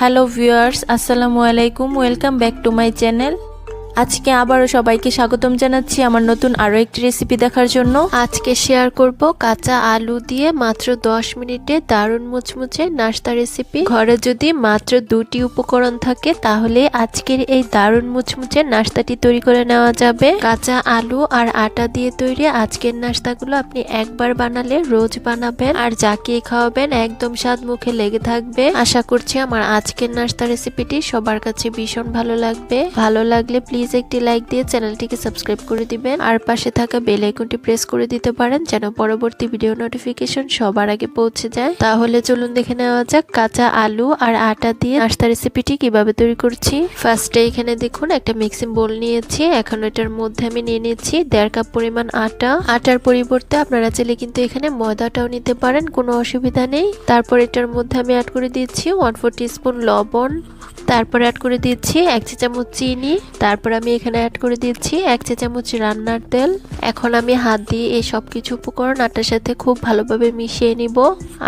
Hello viewers, আসসালামু আলাইকুম। Welcome back to my channel. আজকে আবারও সবাইকে স্বাগতম জানাচ্ছি আমার নতুন আরও একটি রেসিপি দেখার জন্য। আজকে শেয়ার করব কাঁচা আলু দিয়ে মাত্র 10 মিনিটে দারুণ মুচমুচে নাস্তা রেসিপি। ঘরে যদি মাত্র 2টি উপকরণ থাকে তাহলে আজকের এই দারুণ মুচমুচে নাস্তাটি তৈরি করে নেওয়া যাবে। কাঁচা আলু আর আটা দিয়ে তৈরি আজকের নাস্তাগুলো আপনি একবার বানালে রোজ বানাবেন আর যাকে খাওয়াবেন একদম স্বাদ মুখে লেগে থাকবে। আশা করছি আমার আজকের নাস্তা রেসিপিটি সবার কাছে ভীষণ ভালো লাগবে। ভালো লাগলে প্লিজ একটি লাইক দিয়ে চ্যানেলটিকে সাবস্ক্রাইব করে দিবেন আর পাশে থাকা বেল আইকনটি প্রেস করে দিতে পারেন যেন পরবর্তী ভিডিও নোটিফিকেশন সবার আগে পৌঁছে যায়। তাহলে চলুন দেখে নেওয়া যাক কাঁচা আলু আর আটা দিয়ে নাস্তা রেসিপিটি কিভাবে তৈরি করছি। ফার্স্টে এখানে দেখুন একটা মিক্সিং বোল নিয়েছি। এখন এটার মধ্যে আমি নিয়ে নিচ্ছি 1.5 কাপ পরিমাণ আটা। আটার পরিবর্তে আপনারা চাইলে কিন্তু এখানে ময়দাটাও নিতে পারেন, কোনো অসুবিধা নেই। তারপর এটার মধ্যে আমি অ্যাড করে দিচ্ছি 1/4 টিস্পুন লবণ। তারপর অ্যাড করে দিচ্ছি 1 চা চামচ চিনি। তারপর আমি এখানে অ্যাড করে দিচ্ছি 1 চা চামচ রান্নার তেল। এখন আমি হাত দিয়ে এই সব কিছু উপকরণ আটার সাথে খুব ভালোভাবে মিশিয়ে নিব।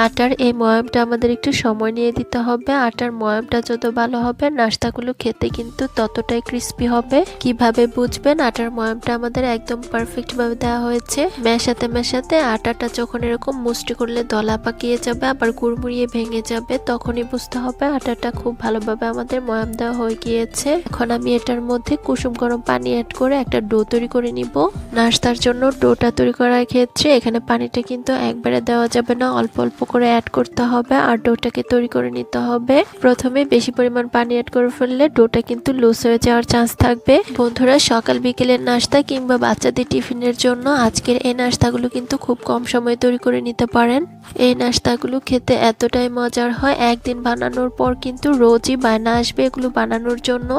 আটার এই ময়ামটা আমাদের একটু সময় নিয়ে দিতে হবে। আটার ময়ামটা যত ভালো হবে নাস্তাগুলো খেতে কিন্তু ততটাই ক্রিস্পি হবে। কিভাবে বুঝবেন আটার ময়ামটা আমাদের একদম পারফেক্ট ভাবে দেওয়া হয়েছে? মেশাতে মেশাতে আটাটা যখন এরকম মুষ্টি করলে দলা পাকিয়ে যাবে আবার গুড়মুড়িয়ে ভেঙে যাবে, তখনই বুঝতে হবে আটাটা খুব ভালোভাবে আমাদের ময়াম দেওয়া হয়ে গিয়েছে। এখন আমি এটার মধ্যে কুসুম গরম পানি অ্যাড করে একটা ডো তৈরি করে নিব। নাস্তার জন্য ডোটা তৈরি করার ক্ষেত্রে এখানে পানিটা কিন্তু একবারে দেওয়া যাবে না, অল্প অল্প করে অ্যাড করতে হবে আর ডোটাকে তৈরি করে নিতে হবে। প্রথমে বেশি পরিমাণ পানি অ্যাড করে ফেললে ডোটা কিন্তু লুজ হয়ে যাওয়ার চান্স থাকবে। বন্ধুরা, সকাল বিকেলের নাস্তা কিংবা বাচ্চাদের টিফিনের জন্য আজকের এই নাস্তাগুলো কিন্তু খুব কম সময়ে তৈরি করে নিতে পারেন। এই নাস্তাগুলো খেতে এতটাই মজার হয়, একদিন বানানোর পর কিন্তু রোজই বায়না আসবে এগুলো বানানোর জন্য।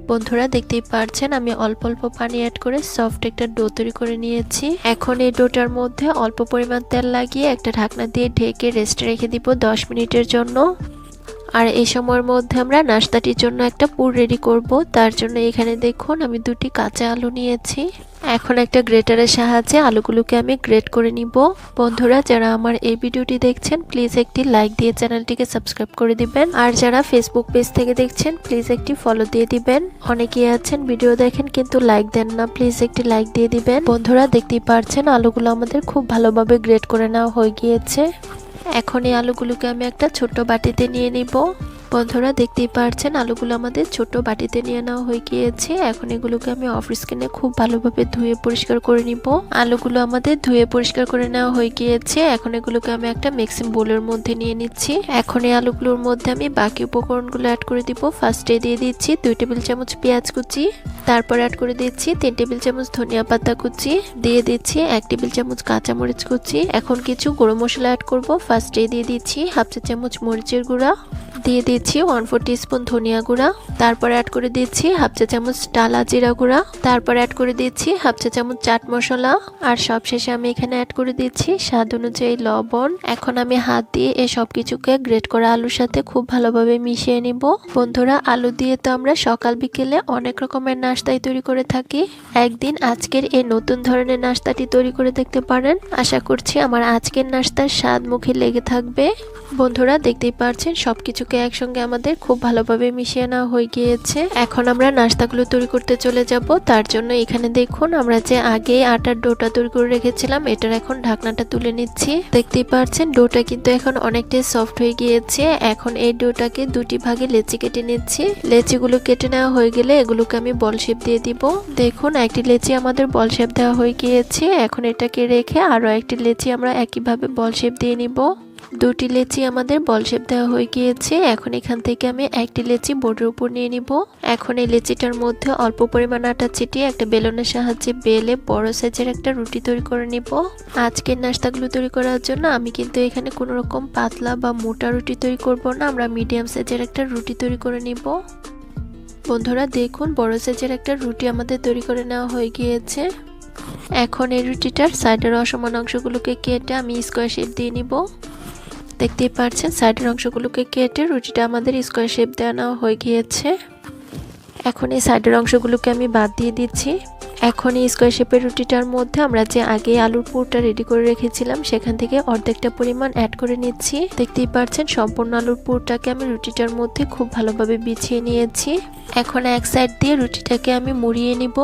বন্ধুরা, দেখতেই পারছেন আমি অল্প অল্প পানি অ্যাড করে সফট একটা ডো তৈরি করে নিয়েছি। এখন এই ডোটার মধ্যে অল্প পরিমাণ তেল লাগিয়ে একটা ঢাকনা দিয়ে ঢেকে রেস্টে রেখে দিব 10 মিনিটের জন্য। আর এই সময়ের মধ্যে আমরা নাস্তাটির জন্য একটা পুর রেডি করব। তার জন্য এখানে দেখুন আমি 2টি কাঁচা আলু নিয়েছি। এখন একটা গ্রেটারের সাহায্যে আলুগুলোকে আমি গ্রেট করে নিব। বন্ধুরা, যারা আমার এই ভিডিওটি দেখছেন প্লিজ একটি লাইক দিয়ে চ্যানেলটিকে সাবস্ক্রাইব করে দিবেন আর যারা ফেসবুক পেজ থেকে দেখছেন প্লিজ একটি ফলো দিয়ে দিবেন। অনেকেই আছেন ভিডিও দেখেন কিন্তু লাইক দেন না, প্লিজ একটি লাইক দিয়ে দিবেন। বন্ধুরা, দেখতেই পারছেন আলুগুলো আমাদের খুব ভালোভাবে গ্রেট করে নেওয়া হয়ে গিয়েছে। এখন এই আলুগুলোকে আমি একটা ছোট্ট বাটিতে নিয়ে নিব। বন্ধুরা, দেখতেই পারছেন আলুগুলো আমাদের ছোট বাটিতে নিয়ে নেওয়া হয়ে গিয়েছে। এখন এগুলোকে আমি অফ স্ক্রিনে খুব ভালোভাবে ধুয়ে পরিষ্কার করে নিব। আলুগুলো আমাদের ধুয়ে পরিষ্কার করে নেওয়া হয়ে গিয়েছে। এখন এগুলোকে আমি একটা মিক্সিং বোলের মধ্যে নিয়ে নিচ্ছি। এখন এই আলুগুলোর মধ্যে আমি বাকি উপকরণগুলো অ্যাড করে দিব। ফার্স্টে দিয়ে দিচ্ছি 2 টেবিল চামচ পেঁয়াজ কুচি। তারপর অ্যাড করে দিচ্ছি 3 টেবিল চামচ ধনিয়া পাতা কুচি। দিয়ে দিচ্ছি 1 টেবিল চামচ কাঁচামরিচ কুচি। এখন কিছু গুঁড়ো মশলা অ্যাড করব। ফার্স্টে দিয়ে দিচ্ছি 1/2 চা চামচ মরিচের গুঁড়া। দিয়ে দিচ্ছি 1/4 টিস্পুন ধনিয়া গুঁড়া। তারপর অ্যাড করে দিচ্ছি 1/2 চা চামচ টালা জিরা গুঁড়া। তারপর অ্যাড করে দিচ্ছি 1/2 চা চামচ চাট মশলা। আর সবশেষে আমি এখানে অ্যাড করে দিচ্ছি স্বাদ অনুযায়ী লবণ। এখন আমি হাত দিয়ে এই সব কিছুকে গ্রেট করা আলুর সাথে খুব ভালোভাবে মিশিয়ে নিব। বন্ধুরা, আলু দিয়ে তো আমরা সকাল বিকেলে অনেক রকমের নাস্তাই তৈরি করে থাকি। একদিন আজকের এই নতুন ধরনের নাস্তাটি তৈরি করে দেখতে পারেন। আশা করছি আমার আজকের নাস্তার স্বাদ মুখে লেগে থাকবে। বন্ধুরা, দেখতেই পারছেন সবকিছুকে একসঙ্গে আমাদের খুব ভালোভাবে মিশিয়ে নেওয়া হয়ে গিয়েছে। এখন আমরা নাস্তাগুলো তৈরি করতে চলে যাব। তার জন্য এখানে দেখুন আমরা যে আগে আটার ডোটা তৈরি করে রেখেছিলাম এটার এখন ঢাকনাটা তুলে নিচ্ছি। দেখতেই পারছেন ডোটা কিন্তু এখন অনেকটাই সফট হয়ে গিয়েছে। এখন এই ডোটাকে 2টি ভাগে লেচি কেটে নিচ্ছি। লেচিগুলো কেটে নেওয়া হয়ে গেলে এগুলোকে আমি বল শেপ দিয়ে দিব। দেখুন একটি লেচি আমাদের বল শেপ দেওয়া হয়ে গিয়েছে। এখন এটাকে রেখে আরো একটি লেচি আমরা একইভাবে বল শেপ দিয়ে নিব। 2টি লেচি আমাদের বল শেপ দেওয়া হয়ে গিয়েছে। এখন এখান থেকে আমি একটি লেচি বোর্ডের উপর নিয়ে নিব। এখন এই লেচিটার মধ্যে অল্প পরিমাণ আটা ছিটিয়ে একটা বেলনের সাহায্যে বেলে বড় সাইজের একটা রুটি তৈরি করে নিব। আজকের নাস্তাগুলো তৈরি করার জন্য আমি কিন্তু এখানে কোনো রকম পাতলা বা মোটা রুটি তৈরি করব না, আমরা মিডিয়াম সাইজের একটা রুটি তৈরি করে নিব। বন্ধুরা, দেখুন বড় সাইজের একটা রুটি আমাদের তৈরি করে নেওয়া হয়ে গিয়েছে। এখন এই রুটিটার সাইডের অসমান অংশগুলোকে কেটে আমি স্কোয়ার শেপ দিয়ে নিব। দেখতেই পাচ্ছেন সাইডের অংশগুলোকে কেটে রুটিটা আমাদের স্কোয়ার শেপ দেওয়া হয়ে গিয়েছে। এখন এই সাইডের অংশগুলোকে আমি বাদ দিয়ে দিচ্ছি। এখন এই স্কোয়ার শেপের রুটিটার মধ্যে আমরা যে আগে আলুর পুরটা রেডি করে রেখেছিলাম সেখান থেকে অর্ধেকটা পরিমাণ অ্যাড করে নিচ্ছি। দেখতেই পাচ্ছেন সম্পূর্ণ আলুর পুরটাকে আমি রুটিটার মধ্যে খুব ভালোভাবে বিছিয়ে নিয়েছি। এখন এক সাইড দিয়ে রুটিটাকে আমি মুড়িয়ে নিব।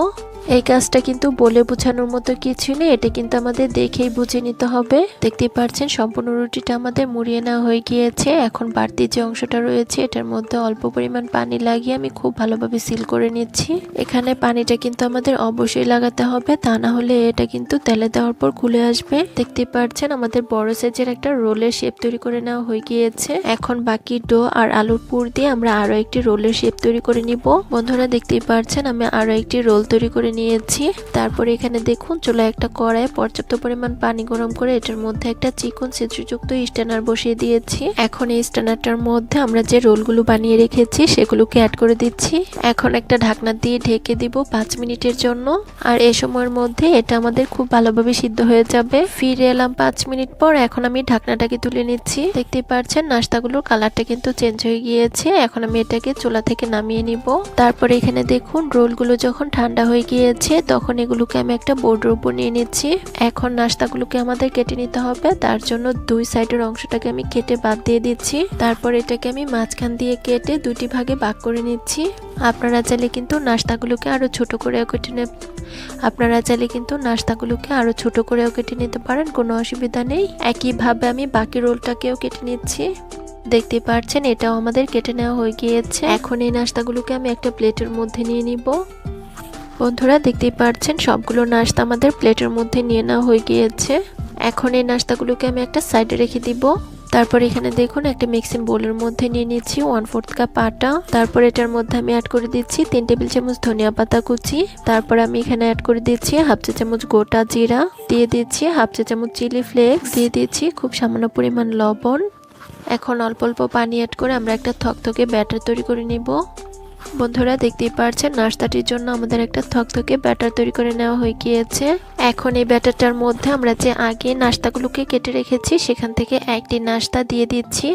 এই কাজটা কিন্তু বলে বোঝানোর মতো কিছু নেই, এটা কিন্তু আমাদের দেখেই বুঝে নিতে হবে। দেখতেই পাচ্ছেন সম্পূর্ণ রুটিটা আমাদের মুড়িয়ে নেওয়া হয়ে গিয়েছে। এখন বাড়তি যে অংশটা রয়েছে এটার মধ্যে অল্প পরিমাণ পানি লাগিয়ে আমি খুব ভালোভাবে সিল করে নিচ্ছি। এখানে পানিটা কিন্তু আমাদের অবশ্যই লাগাতে হবে, তা না হলে এটা কিন্তু তেলে দেওয়ার পর খুলে আসবে। দেখতেই পাচ্ছেন আমাদের বড় সাইজের একটা রোলের শেপ তৈরি করে নেওয়া হয়ে গিয়েছে। এখন বাকি ডো আর আলুর পুর দিয়ে আমরা আরো একটি রোলের শেপ তৈরি করে নিব। বন্ধুরা দেখতেই পাচ্ছেন আমি আরো একটি রোল তৈরি করে নিয়েছি। তারপরে এখানে দেখুন চুলায় একটা কড়াই পর্যাপ্ত পরিমাণ পানি গরম করে এটার মধ্যে একটা চিকন ছিদ্রযুক্ত স্ট্যানার বসিয়ে দিয়েছি। এখন এই স্ট্যানারটার মধ্যে আমরা যে রোলগুলো বানিয়ে রেখেছি সেগুলোকে অ্যাড করে দিচ্ছি। এখন একটা ঢাকনা দিয়ে ঢেকে দিব 5 মিনিটের জন্য। আর এই সময়ের মধ্যে এটা আমাদের খুব ভালোভাবে সিদ্ধ হয়ে যাবে। ফিরে এলাম 5 মিনিট পর। এখন আমি ঢাকনাটাকে তুলে নিচ্ছি। দেখতেই পাচ্ছেন নাস্তাগুলোর কালারটা কিন্তু চেঞ্জ হয়ে গিয়েছে। এখন আমি এটাকে চুলা থেকে নামিয়ে নিব। তারপরে এখানে দেখুন রোলগুলো যখন ঠান্ডা হয়ে গিয়েছে তখন এগুলোকে আমি একটা বোর্ডের উপর নিয়ে নিচ্ছি। এখন নাস্তাগুলোকে আমাদের কেটে নিতে হবে, তার জন্য দুই সাইডের অংশটাকে আমি কেটে বাদ দিয়ে দিচ্ছি। তারপর এটাকে আমি মাঝখান দিয়ে কেটে দুটি ভাগে ভাগ করে নিচ্ছি। আপনারা চাইলে কিন্তু নাস্তাগুলোকে আরো ছোট করেও কেটে নিতে পারেন, কোনো অসুবিধা নেই। একইভাবে আমি বাকি রোলটাকেও কেটে নিচ্ছি। দেখতে পাচ্ছেন এটাও আমাদের কেটে নেওয়া হয়ে গিয়েছে। এখন এই নাস্তাগুলোকে আমি একটা প্লেটের মধ্যে নিয়ে নিব। বন্ধুরা দেখতেই পাচ্ছেন সবগুলো নাস্তা আমাদের প্লেটের মধ্যে নিয়ে নেওয়া হয়ে গিয়েছে। এখন এই নাস্তাগুলোকে আমি একটা সাইডে রেখে দিব। তারপর এখানে দেখুন একটা মিক্সিং বোলের মধ্যে নিয়ে নিচ্ছি 1/4 কাপ আটা। তারপর এটার মধ্যে আমি অ্যাড করে দিচ্ছি 3 টেবিল চামচ ধনিয়া পাতা কুচি। তারপর আমি এখানে অ্যাড করে দিচ্ছি হাফ চা চামচ গোটা জিরা, দিয়ে দিচ্ছি হাফ চা চামচ চিলি ফ্লেক্স, দিয়ে দিচ্ছি খুব সামান্য পরিমাণ লবণ। এখন অল্প অল্প পানি অ্যাড করে আমরা একটা থকথকে ব্যাটার তৈরি করে নিব। বন্ধুরা দেখতেই পাচ্ছেন নাস্তাটির জন্য আমাদের একটা থকথকে ব্যাটার তৈরি করে নেওয়া হয়ে গিয়েছে। এখন এই ব্যাটারটার মধ্যে আমরা যে আগে নাস্তাগুলোকে কেটে রেখেছি সেখান থেকে একটি নাস্তা দিয়ে দিচ্ছি।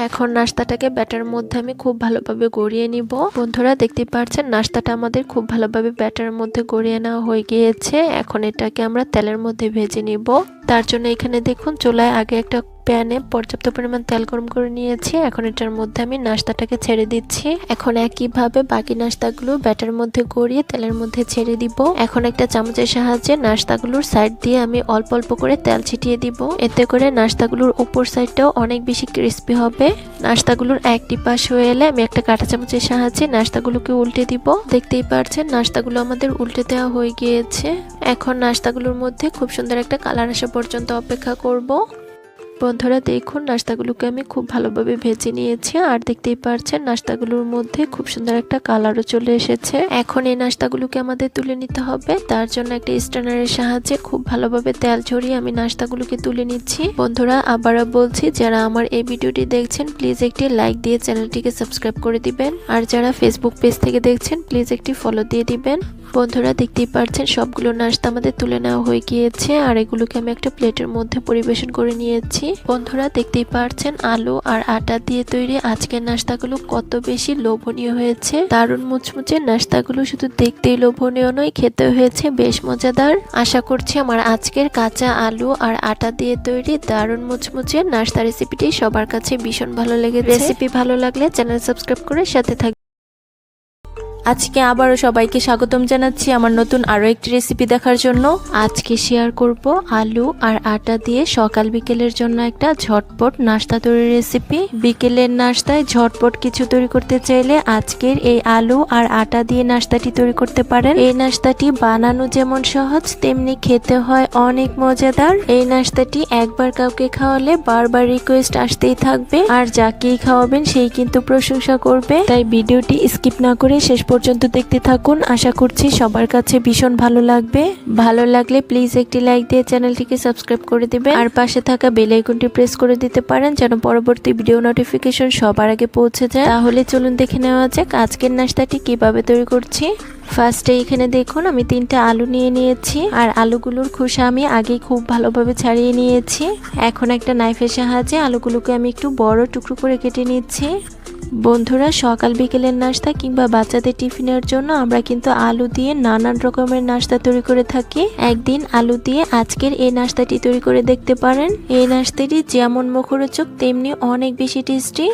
এখন নাস্তাটাকে ব্যাটারের মধ্যে আমি খুব ভালোভাবে গড়িয়ে নিব। বন্ধুরা দেখতেই পাচ্ছেন নাস্তাটা আমাদের খুব ভালোভাবে ব্যাটারের মধ্যে গড়িয়ে নেওয়া হয়ে গিয়েছে। এখন এটাকে আমরা তেলের মধ্যে ভেজে নিব। তার জন্য এখানে দেখুন চুলায় আগে একটা প্যানে পর্যাপ্ত পরিমাণ তেল গরম করে নিয়েছি। এখন এটার মধ্যে আমি নাস্তাটাকে ছেড়ে দিচ্ছি। এখন একইভাবে বাকি নাস্তাগুলো ব্যাটার মধ্যে গড়িয়ে তেলের মধ্যে ছেড়ে দিব। এখন একটা চামচের সাহায্যে নাস্তাগুলোর সাইড দিয়ে আমি অল্প অল্প করে তেল ছিটিয়ে দিব। এতে করে নাস্তাগুলোর উপর সাইডটাও অনেক বেশি ক্রিস্পি হবে। নাস্তাগুলোর একটি পাশ হয়ে এলে আমি একটা কাঁটা চামচের সাহায্যে নাস্তাগুলোকে উল্টে দিব। দেখতেই পাচ্ছেন নাস্তাগুলো আমাদের উল্টে দেওয়া হয়ে গিয়েছে। এখন নাস্তাগুলোর মধ্যে খুব সুন্দর একটা কালার আসা পর্যন্ত অপেক্ষা করব। বন্ধুরা দেখুন নাস্তাগুলোকে আমি খুব ভালোভাবে ভেজে নিয়েছি। আর দেখতেই পাচ্ছেন নাস্তাগুলোর মধ্যে খুব সুন্দর একটা কালারও চলে এসেছে। এখন এই নাস্তাগুলোকে আমাদের তুলে নিতে হবে। তার জন্য একটা স্ট্যানারের সাহায্যে খুব ভালোভাবে তেল ঝরিয়ে আমি নাস্তাগুলোকে তুলে নিচ্ছি। বন্ধুরা আবারও বলছি, যারা আমার এই ভিডিওটি দেখছেন প্লিজ একটি লাইক দিয়ে চ্যানেলটিকে সাবস্ক্রাইব করে দিবেন। আর যারা ফেসবুক পেজ থেকে দেখছেন প্লিজ একটি ফলো দিয়ে দিবেন। বন্ধুরা দেখতেই পাচ্ছেন সবগুলো নাস্তা আমাদের তুলে নেওয়া হয়ে গিয়েছে। আর এগুলোকে আমি একটা প্লেটের মধ্যে পরিবেশন করে নিয়েছি। বন্ধুরা দেখতেই পাচ্ছেন আলু আর আটা দিয়ে তৈরি আজকের নাস্তাগুলো কত বেশি লোভনীয় হয়েছে। দারুণ মুচমুচে নাস্তাগুলো শুধু দেখতেই লোভনীয় নয়, খেতে হয়েছে বেশ মজাদার। আশা করছি আমার আজকের কাঁচা আলু আর আটা দিয়ে তৈরি দারুণ মুচমুচে নাস্তা রেসিপিটি সবার কাছে ভীষণ ভালো লেগেছে। রেসিপি ভালো লাগলে চ্যানেল সাবস্ক্রাইব করে সাথে থাকবেন। আজকে আবারও সবাইকে স্বাগতম জানাচ্ছি আমার নতুন আরো একটি রেসিপি দেখার জন্য। আজকে শেয়ার করব আলু আর আটা দিয়ে সকাল বিকেলের জন্য একটা ঝটপট নাস্তা তৈরির রেসিপি। বিকেলের নাস্তায় ঝটপট কিছু তৈরি করতে চাইলে আজকের এই আলু আর আটা দিয়ে নাস্তাটি তৈরি করতে পারেন। এই নাস্তাটি বানানো যেমন সহজ তেমনি খেতে হয় অনেক মজাদার। এই নাস্তাটি একবার কাউকে খাওয়ালে বারবার রিকোয়েস্ট আসতেই থাকবে, আর যাকেই খাওয়াবেন সেই কিন্তু প্রশংসা করবে। তাই ভিডিওটি স্কিপ না করে শেষ পর্যন্ত দেখতে থাকুন। আশা করছি সবার কাছে ভীষণ ভালো লাগবে। ভালো লাগলে প্লিজ একটি লাইক দিয়ে চ্যানেলটিকে সাবস্ক্রাইব করে দিবেন। আর পাশে থাকা বেল আইকনটি প্রেস করে দিতে পারেন যেন পরবর্তী ভিডিও নোটিফিকেশন সবার আগে পৌঁছে যায়। তাহলে চলুন দেখে নেওয়া যাক আজকের নাস্তাটি কিভাবে তৈরি করছি। ফার্স্টে এখানে দেখুন আমি 3টা আলু নিয়ে নিয়েছি। আর আলুগুলোর খোসা আমি আগেই খুব ভালোভাবে ছাড়িয়ে নিয়েছি। এখন একটা নাইফের সাহায্যে আলুগুলোকে আমি একটু বড় টুকরো করে কেটে নিচ্ছি। বন্ধুরা, সকাল বিকেলের নাস্তা কিংবা বাচ্চাদের টিফিনের জন্য আমরা কিন্তু আলু দিয়ে নানান রকমের নাস্তা তৈরি করে থাকি। একদিন আলু দিয়ে আজকের এই নাস্তাটি তৈরি করে দেখতে পারেন। এই নাস্তাটি যেমন মুখরোচক তেমনি অনেক বেশি টেস্টি।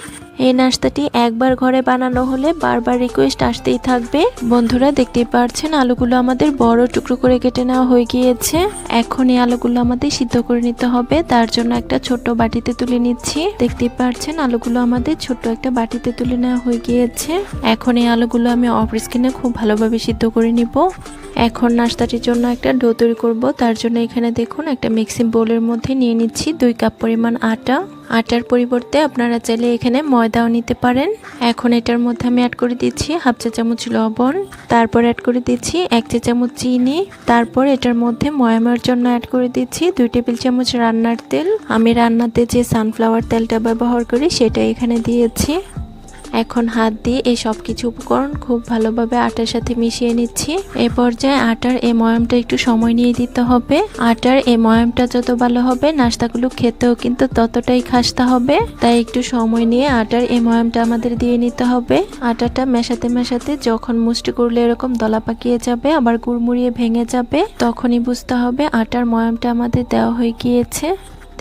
এই নাস্তাটি একবার ঘরে বানানো হলে বারবার রিকোয়েস্ট আসতেই থাকবে। বন্ধুরা, দেখতেই পাচ্ছেন আলুগুলো আমাদের বড় টুকরো করে কেটে নেওয়া হয়ে গিয়েছে। এখন এই আলুগুলো আমাদের সিদ্ধ করে নিতে হবে। তার জন্য একটা ছোট্ট বাটিতে তুলে নিচ্ছি। দেখতেই পাচ্ছেন আলুগুলো আমাদের ছোট্ট একটা বাটিতে তুলে নেওয়া হয়ে গিয়েছে। এখন এই আলুগুলো আমি অফ স্কিনে খুব ভালোভাবে সিদ্ধ করে নিব। এখন নাস্তাটির জন্য একটা ডো তৈরি করব। তার জন্য এখানে দেখুন একটা মিক্সিং বোলের মধ্যে নিয়ে নিচ্ছি 2 কাপ পরিমাণ আটা। আটার পরিবর্তে আপনারা চাইলে এখানে ময়দাও নিতে পারেন। এখন এটার মধ্যে আমি অ্যাড করে দিচ্ছি হাফ চা চামচ লবণ, তারপর অ্যাড করে দিচ্ছি 1 চা চামচ চিনি, তারপর এটার মধ্যে ময়ামের জন্য অ্যাড করে দিচ্ছি 2 টেবিল চামচ রান্নার তেল। আমি রান্নাতে যে সানফ্লাওয়ার তেলটা ব্যবহার করি সেটা এখানে দিয়েছি। এখন হাত দিয়ে এই সব কিছু উপকরণ খুব ভালোভাবে আটার সাথে মিশিয়ে নিচ্ছি। এই পর্যায়ে আটার এই ময়ামটা একটু সময় নিয়ে দিতে হবে। আটার এই ময়ামটা যত ভালো হবে নাস্তাগুলো খেতেও কিন্তু ততটাই খাস্তা হবে। তাই একটু সময় নিয়ে আটার এই ময়ামটা আমাদের দিয়ে নিতে হবে। আটাটা মেশাতে মেশাতে যখন মুষ্টি করলে এরকম দলা পাকিয়ে যাবে আবার গুড়মুড়িয়ে ভেঙে যাবে, তখনই বুঝতে হবে আটার ময়ামটা আমাদের দেওয়া হয়ে গিয়েছে।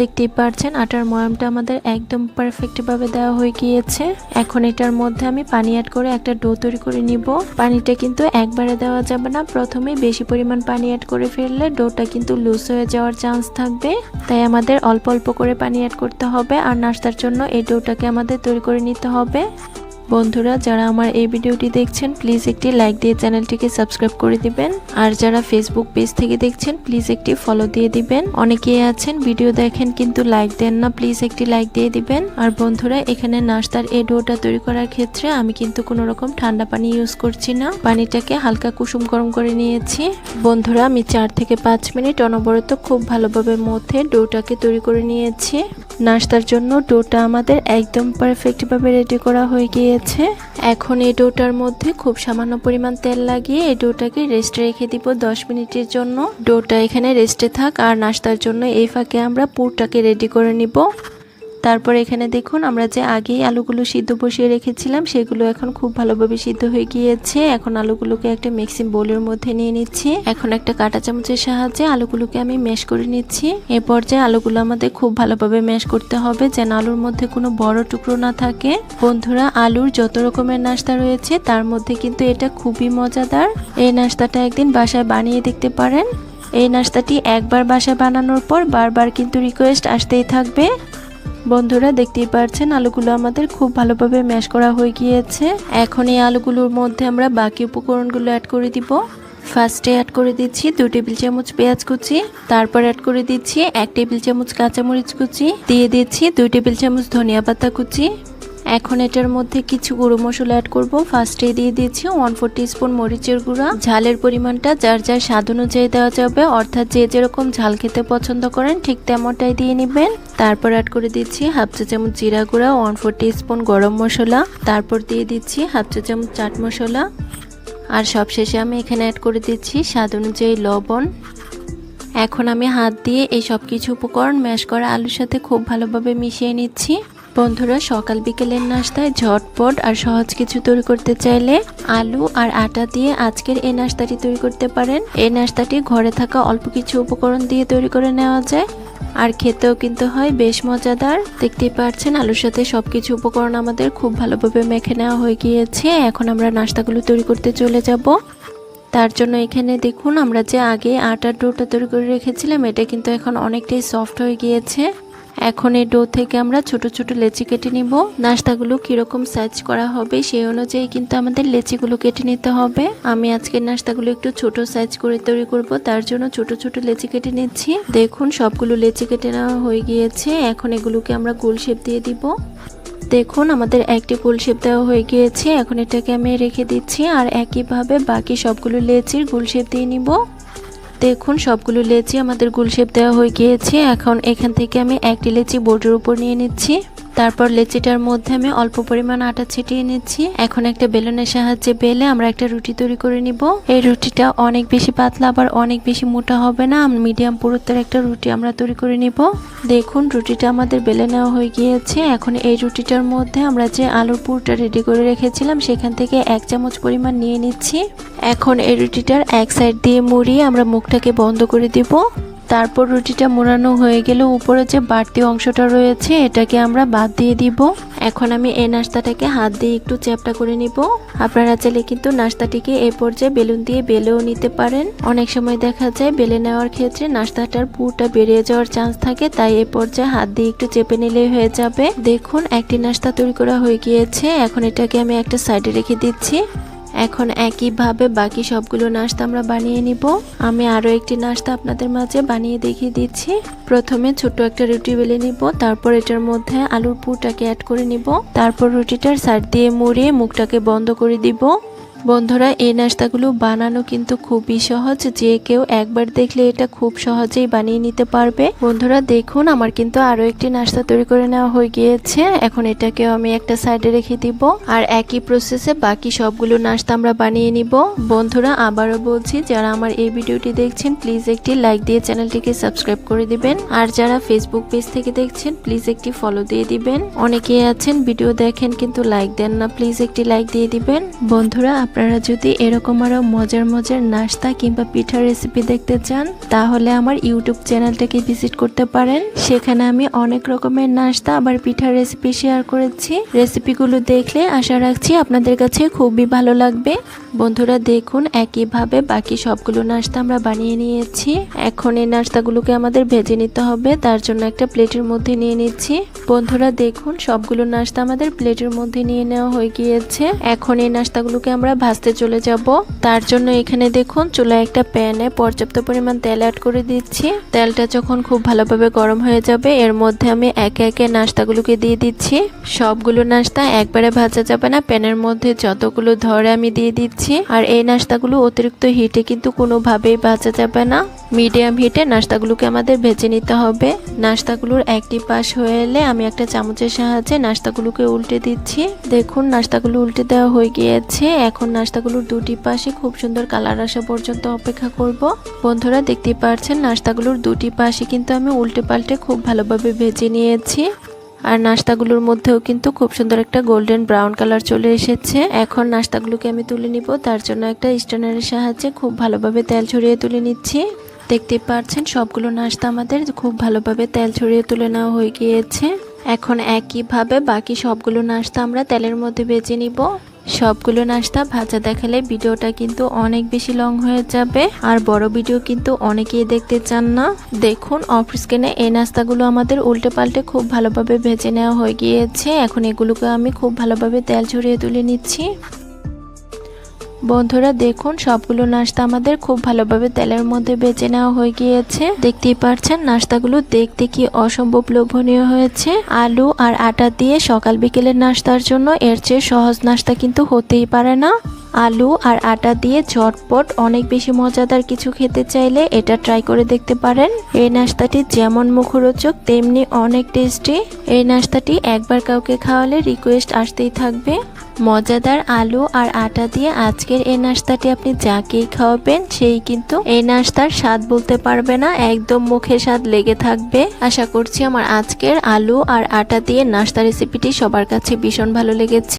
দেখতেই পাচ্ছেন আটার ময়ামটা আমাদের একদম পারফেক্ট ভাবে দেওয়া হয়ে গিয়েছে। এখন এটার মধ্যে আমি পানি অ্যাড করে একটা ডো তৈরি করে নিব। পানিটা কিন্তু একবারে দেওয়া যাবে না, প্রথমে বেশি পরিমাণ পানি অ্যাড করে ফেললে ডোটা কিন্তু লুজ হয়ে যাওয়ার চান্স থাকবে। তাই আমাদের অল্প অল্প করে পানি অ্যাড করতে হবে। আর নাস্তার জন্য এই ডোটাকে আমাদের তৈরি করে নিতে হবে। বন্ধুরা, যারা আমার এই ভিডিওটি দেখছেন প্লিজ একটি লাইক দিয়ে চ্যানেলটিকে সাবস্ক্রাইব করে দিবেন। আর যারা ফেসবুক পেজ থেকে দেখছেন প্লিজ একটি ফলো দিয়ে দিবেন। অনেকেই আছেন ভিডিও দেখেন কিন্তু লাইক দেন না, প্লিজ একটি লাইক দিয়ে দিবেন। আর বন্ধুরা, এখানে নাস্তার এই ডোটা তৈরি করার ক্ষেত্রে আমি কিন্তু কোনো রকম ঠান্ডা পানি ইউজ করছি না। পানিটাকে হালকা কুসুম গরম করে নিয়েছি। বন্ধুরা, আমি 4 থেকে 5 মিনিট অনবরত খুব ভালোভাবে মধ্যে ডোটাকে তৈরি করে নিয়েছি। নাস্তার জন্য ডোটা আমাদের একদম পারফেক্ট ভাবে রেডি করা হয়ে গিয়েছে। এখন এই ডোটার মধ্যে খুব সামান্য পরিমাণ তেল লাগিয়ে এই ডোটাকে রেস্টে রেখে দিব 10 মিনিটের জন্য। ডোটা এখানে রেস্টে থাক আর নাস্তার জন্য এই ফাঁকে আমরা পুরটাকে রেডি করে নিব। তারপর এখানে দেখুন আমরা যে আগেই আলুগুলো সিদ্ধ বসিয়ে রেখেছিলাম সেগুলো এখন খুব ভালোভাবে সিদ্ধ হয়ে গিয়েছে। এখন আলুগুলোকে একটা মিক্সিং বোলের মধ্যে নিয়ে নিচ্ছি। এখন একটা কাঁটা চামচের সাহায্যে আলুগুলোকে আমি ম্যাশ করে নিচ্ছি। এ পর্যায়ে আলুগুলো আমাদের খুব ভালোভাবে ম্যাশ করতে হবে যেন আলুর মধ্যে কোনো বড় টুকরো না থাকে। বন্ধুরা, আলুর যত রকমের নাস্তা রয়েছে তার মধ্যে কিন্তু এটা খুবই মজাদার। এই নাস্তাটা একদিন বাসায় বানিয়ে দেখতে পারেন। এই নাস্তাটি একবার বাসায় বানানোর পর বারবার কিন্তু রিকোয়েস্ট আসতেই থাকবে। বন্ধুরা, দেখতেই পাচ্ছেন আলুগুলো আমাদের খুব ভালোভাবে ম্যাশ করা হয়ে গিয়েছে। এখন এই আলুগুলোর মধ্যে আমরা বাকি উপকরণগুলো অ্যাড করে দিব। ফার্স্টে অ্যাড করে দিচ্ছি 2 টেবিল চামচ পেঁয়াজ কুচি, তারপর অ্যাড করে দিচ্ছি 1 টেবিল চামচ কাঁচামরিচ কুচি, দিয়ে দিচ্ছি 2 টেবিল চামচ ধনিয়া পাতা কুচি। এখন এটার মধ্যে কিছু গুঁড়ো মশলা অ্যাড করব। ফার্স্টে দিয়ে দিচ্ছি 1/4 টিস্পুন মরিচের গুঁড়া। ঝালের পরিমাণটা যার যার স্বাদ অনুযায়ী দেওয়া যাবে, অর্থাৎ যে যেরকম ঝাল খেতে পছন্দ করেন ঠিক তেমনটাই দিয়ে নেবেন। তারপর অ্যাড করে দিচ্ছি হাফ চা চামচ জিরা গুঁড়া, 1/4 টিস্পুন গরম মশলা, তারপর দিয়ে দিচ্ছি হাফ চা চামচ চাট মশলা। আর সবশেষে আমি এখানে অ্যাড করে দিচ্ছি স্বাদ অনুযায়ী লবণ। এখন আমি হাত দিয়ে এই সব কিছু উপকরণ ম্যাশ করা আলুর সাথে খুব ভালোভাবে মিশিয়ে নিচ্ছি। বন্ধুরা, সকাল বিকেলের নাস্তায় ঝটপট আর সহজ কিছু তৈরি করতে চাইলে আলু আর আটা দিয়ে আজকের এই নাস্তাটি তৈরি করতে পারেন। এই নাস্তাটি ঘরে থাকা অল্প কিছু উপকরণ দিয়ে তৈরি করে নেওয়া যায় আর খেতেও কিন্তু হয় বেশ মজাদার। দেখতেই পাচ্ছেন আলুর সাথে সবকিছু উপকরণ আমাদের খুব ভালোভাবে মেখে নেওয়া হয়ে গিয়েছে। এখন আমরা নাস্তাগুলো তৈরি করতে চলে যাব। তার জন্য এখানে দেখুন আমরা যে আগে আটার ডোটা তৈরি করে রেখেছিলাম এটা কিন্তু এখন অনেকটাই সফট হয়ে গিয়েছে। এখন এই ডো থেকে আমরা ছোট ছোট লেচি কেটে নিব। নাস্তাগুলো কিরকম সাইজ করা হবে সেই অনুযায়ী কিন্তু আমাদের লেচিগুলো কেটে নিতে হবে। আমি আজকের নাস্তাগুলো একটু ছোট সাইজ করে তৈরি করব, তার জন্য ছোট ছোট লেচি কেটে নিচ্ছি। দেখুন সবগুলো লেচি কেটে নেওয়া হয়ে গিয়েছে। এখন এগুলোকে আমরা গোল শেপ দিয়ে দিব। দেখুন আমাদের একটি গোল শেপ দেওয়া হয়ে গিয়েছে। এখন এটাকে আমি রেখে দিচ্ছি আর একইভাবে বাকি সবগুলো লেচির গোল শেপ দিয়ে নিব। দেখুন সবগুলো লেচি আমাদের গোল শেপ দেওয়া হয়ে গিয়েছে। এখন এখান থেকে আমি একটি লেচি বোর্ডের উপর নিয়ে নিচ্ছি। তারপর লেচিটার মধ্যে আমি অল্প পরিমাণ আটা ছিটিয়ে নিচ্ছি। এখন একটা বেলুনের সাহায্যে বেলে আমরা একটা রুটি তৈরি করে নিব। এই রুটিটা অনেক বেশি পাতলা আবার অনেক বেশি মোটা হবে না, মিডিয়াম পুরুত্বের একটা রুটি আমরা তৈরি করে নিব। দেখুন রুটিটা আমাদের বেলে নেওয়া হয়ে গিয়েছে। এখন এই রুটিটার মধ্যে আমরা যে আলুর পুরটা রেডি করে রেখেছিলাম সেখান থেকে 1 চামচ পরিমাণ নিয়ে নিচ্ছি। এখন এই রুটিটার এক সাইড দিয়ে মুড়িয়ে আমরা মুখটাকে বন্ধ করে দিব। তারপর রুটিটা মোড়ানো হয়ে গেলে উপরে যে বাড়তি অংশটা রয়েছে এটাকে আমরা বাদ দিয়ে দিব। এখন আমি এই নাস্তাটাকে হাত দিয়ে একটু চ্যাপটা করে নিব। আপনারা চাইলে কিন্তু নাস্তাটিকে এই পর্যায়ে বেলুন দিয়ে বেলেও নিতে পারেন। অনেক সময় দেখা যায় বেলে নেওয়ার ক্ষেত্রে নাস্তাটার পুরটা বেরিয়ে যাওয়ার চান্স থাকে, তাই এই পর্যায়ে হাত দিয়ে একটু চেপে নিলেই হয়ে যাবে। দেখুন একটি নাস্তা তৈরি করা হয়ে গিয়েছে। এখন এটাকে আমি একটা সাইডে রেখে দিচ্ছি। এখন একইভাবে বাকি সবগুলো নাস্তা আমরা বানিয়ে নিব। আমি আরো একটি নাস্তা আপনাদের মাঝে বানিয়ে দেখিয়ে দিচ্ছি। প্রথমে ছোট একটা রুটি বেলে নিব, তারপর এটার মধ্যে আলুর পুরটাকে অ্যাড করে নিব, তারপর রুটিটার সাইড দিয়ে মুড়িয়ে মুখটাকে বন্ধ করে দিব। বন্ধুরা এই নাস্তাগুলো বানানো কিন্তু খুবই সহজ, যে কেউ একবার দেখলে এটা খুব সহজেই বানিয়ে নিতে পারবে। বন্ধুরা দেখুন আমার কিন্তু আরো একটি নাস্তা তৈরি করে নেওয়া হয়ে গিয়েছে। এখন এটাকেও আমি একটা সাইডে রেখে দিব আর একই প্রসেসে বাকি সবগুলো নাস্তা আমরা বানিয়ে নিব। বন্ধুরা আবারও বলছি, যারা আমার এই ভিডিওটি দেখছেন প্লিজ একটি লাইক দিয়ে চ্যানেলটিকে সাবস্ক্রাইব করে দিবেন, আর যারা ফেসবুক পেজ থেকে দেখছেন প্লিজ একটি ফলো দিয়ে দিবেন। অনেকেই আছেন ভিডিও দেখেন কিন্তু লাইক দেন না, প্লিজ একটি লাইক দিয়ে দিবেন। বন্ধুরা আপনারা যদি এরকম আরো মজার মজার নাস্তা কিংবা পিঠার রেসিপি দেখতে চান তাহলে আমার ইউটিউব চ্যানেলটাকে ভিজিট করতে পারেন। সেখানে আমি অনেক রকমের নাস্তা আবার পিঠার রেসিপি শেয়ার করেছি। রেসিপিগুলো দেখলে আশা রাখছি আপনাদের কাছে খুবই ভালো লাগবে। বন্ধুরা দেখুন একইভাবে বাকি সবগুলো নাস্তা আমরা বানিয়ে নিয়েছি। এখন এই নাস্তাগুলোকে আমাদের ভেজে নিতে হবে, তার জন্য একটা প্লেটের মধ্যে নিয়ে নিচ্ছি। বন্ধুরা দেখুন সবগুলো নাস্তা আমাদের প্লেটের মধ্যে নিয়ে নেওয়া হয়ে গিয়েছে। এখন এই নাস্তাগুলোকে আমরা ভাজতে চলে যাব। তার জন্য এখানে দেখুন চুলায় একটা প্যানে পর্যাপ্ত পরিমাণ তেল অ্যাড করে দিচ্ছি। তেলটা যখন খুব ভালোভাবে গরম হয়ে যাবে এর মধ্যে আমি একে একে নাস্তাগুলোকে দিয়ে দিচ্ছি। সবগুলো নাস্তা একবারে ভাজা যাবে না, প্যানের মধ্যে যতগুলো ধরে আমি দিয়ে দিচ্ছি। আর এই নাস্তাগুলো অতিরিক্ত হিটে কিন্তু কোনোভাবেই ভাজা যাবে না, মিডিয়াম হিটে নাস্তাগুলোকে আমাদের ভেজে নিতে হবে। নাস্তাগুলোর একটি পাশ হয়ে এলে আমি একটা চামচের সাহায্যে নাস্তাগুলোকে উল্টে দিচ্ছি। দেখুন নাস্তাগুলো উল্টে দেওয়া হয়ে গিয়েছে। এখন নাস্তাগুলোর দুটি পাশে খুব সুন্দর কালার আসা পর্যন্ত অপেক্ষা করব। বন্ধুরা দেখতে পাচ্ছেন নাস্তাগুলোর দুটি পাশে কিন্তু আমি উল্টে পাল্টে খুব ভালোভাবে ভেজে নিয়েছি। আর নাস্তাগুলোর মধ্যেও কিন্তু খুব সুন্দর একটা গোল্ডেন ব্রাউন কালার চলে এসেছে। এখন নাস্তাগুলোকে আমি তুলে নিব, তার জন্য একটা স্ট্যান্ডারের সাহায্যে খুব ভালোভাবে তেল ছড়িয়ে তুলে নিচ্ছি। দেখতে পাচ্ছেন সবগুলো নাস্তা আমাদের খুব ভালোভাবে তেল ছড়িয়ে তুলে নেওয়া হয়ে গিয়েছে। এখন একইভাবে বাকি সবগুলো নাস্তা আমরা তেলের মধ্যে ভেজে নিব। সবগুলো নাস্তা ভাজা দেখালে ভিডিওটা কিন্তু অনেক বেশি লং হয়ে যাবে, আর বড় ভিডিও কিন্তু অনেকেই দেখতে চান না। দেখুন অফ স্ক্রিনে এই নাস্তাগুলো আমাদের উল্টে পাল্টে খুব ভালোভাবে ভেজে নেওয়া হয়ে গিয়েছে। এখন এগুলোকে আমি খুব ভালোভাবে তেল ঝরিয়ে তুলে নিচ্ছি। বন্ধুরা দেখুন সবগুলো নাস্তা আমাদের খুব ভালোভাবে তেলের মধ্যে ভেজে নেওয়া হয়ে গিয়েছে। দেখতেই পাচ্ছেন নাস্তাগুলো দেখতে কি অসম্ভব লোভনীয় হয়েছে। আলু আর আটা দিয়ে সকাল বিকেলের নাস্তার জন্য এর চেয়ে সহজ নাস্তা কিন্তু হতেই পারে না। আলু আর আটা দিয়ে ঝটপট অনেক বেশি মজাদার কিছু খেতে চাইলে এটা ট্রাই করে দেখতে পারেন। এই নাস্তাটি যেমন মুখরোচক তেমনি অনেক টেস্টি। এই নাস্তাটি একবার কাউকে খাওয়ালে রিকোয়েস্ট আসতেই থাকবে। মজাদার আলু আর আটা দিয়ে আজকের এই নাস্তাটি আপনি যাকেই খাওয়াবেন সেই কিন্তু এই নাস্তার স্বাদ বলতে পারবে না, একদম মুখে স্বাদ লেগে থাকবে। আশা করছি আমার আজকের আলু আর আটা দিয়ে নাস্তা রেসিপিটি সবার কাছে ভীষণ ভালো লেগেছে।